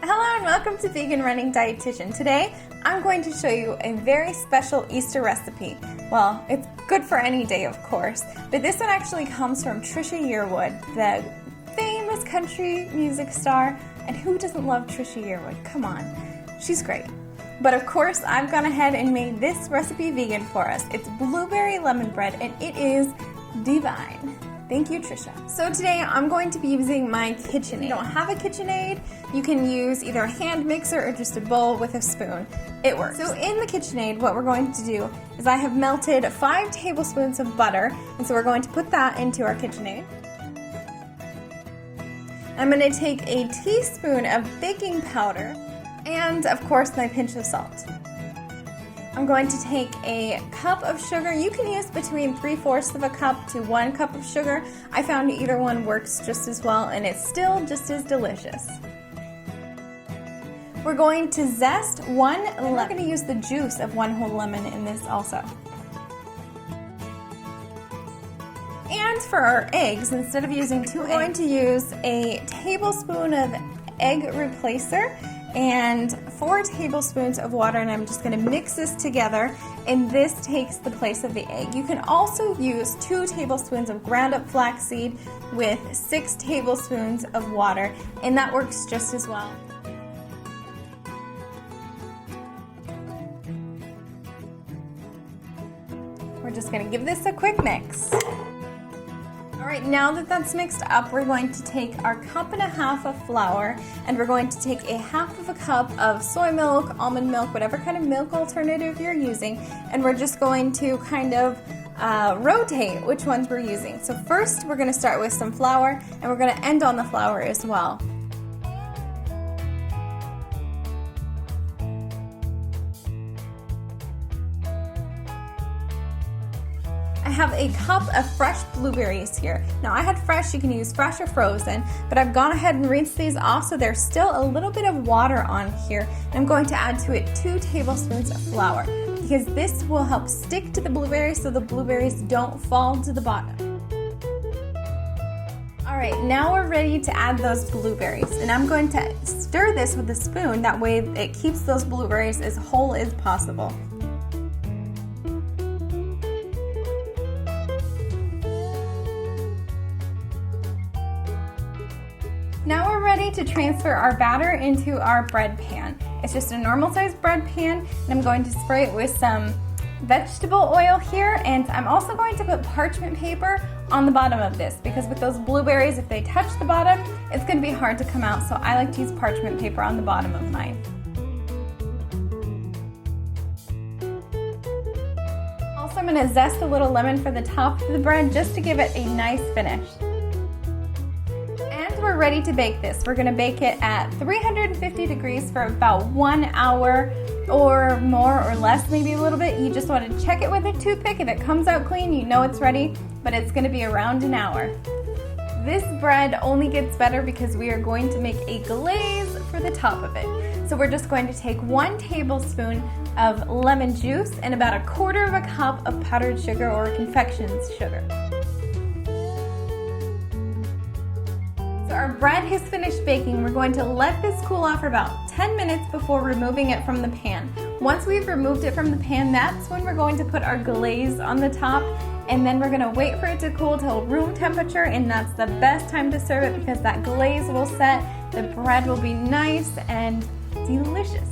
Hello and welcome to Vegan Running Dietitian. Today I'm going to show you a very special Easter recipe. Well, it's good for any day, of course, but this one actually comes from Trisha Yearwood, the famous country music star. And who doesn't love Trisha Yearwood? Come on, she's great. But of course, I've gone ahead and made this recipe vegan for us. It's blueberry lemon bread and it is divine. Thank you, Trisha. So today I'm going to be using my KitchenAid. If you don't have a KitchenAid, you can use either a hand mixer or just a bowl with a spoon. It works. So in the KitchenAid, what we're going to do is I have melted 5 tablespoons of butter, and so we're going to put that into our KitchenAid. I'm going to take a teaspoon of baking powder and, of course, my pinch of salt. I'm going to take a cup of sugar. You can use between 3/4 of a cup to 1 cup of sugar. I found either one works just as well and it's still just as delicious. We're going to zest 1 lemon. We're going to use the juice of 1 whole lemon in this also. And for our eggs, instead of using 2 eggs, we're going to use a tablespoon of egg replacer and 4 tablespoons of water, and I'm just going to mix this together, and this takes the place of the egg. You can also use 2 tablespoons of ground up flaxseed with 6 tablespoons of water, and that works just as well. We're just going to give this a quick mix. Alright, now that that's mixed up, we're going to take our 1.5 cups of flour and we're going to take a 1/2 cup of soy milk, almond milk, whatever kind of milk alternative you're using, and we're just going to kind of rotate which ones we're using. So first we're going to start with some flour and we're going to end on the flour as well. I have a cup of fresh blueberries here. Now I had fresh, you can use fresh or frozen, but I've gone ahead and rinsed these off so there's still a little bit of water on here. And I'm going to add to it 2 tablespoons of flour because this will help stick to the blueberries so the blueberries don't fall to the bottom. Alright, now we're ready to add those blueberries, and I'm going to stir this with a spoon, that way it keeps those blueberries as whole as possible. Now we're ready to transfer our batter into our bread pan. It's just a normal sized bread pan, and I'm going to spray it with some vegetable oil here, and I'm also going to put parchment paper on the bottom of this because with those blueberries, if they touch the bottom, it's going to be hard to come out, so I like to use parchment paper on the bottom of mine. Also, I'm going to zest a little lemon for the top of the bread just to give it a nice finish. We're ready to bake this. We're going to bake it at 350 degrees for about 1 hour or more or less, maybe a little bit. You just want to check it with a toothpick. If it comes out clean, you know it's ready, but it's going to be around an hour. This bread only gets better because we are going to make a glaze for the top of it. So we're just going to take 1 tablespoon of lemon juice and about 1/4 cup of powdered sugar or confections sugar. Our bread has finished baking. We're going to let this cool off for about 10 minutes before removing it from the pan. Once we've removed it from the pan, that's when we're going to put our glaze on the top, and then we're going to wait for it to cool till room temperature, and that's the best time to serve it because that glaze will set, the bread will be nice and delicious.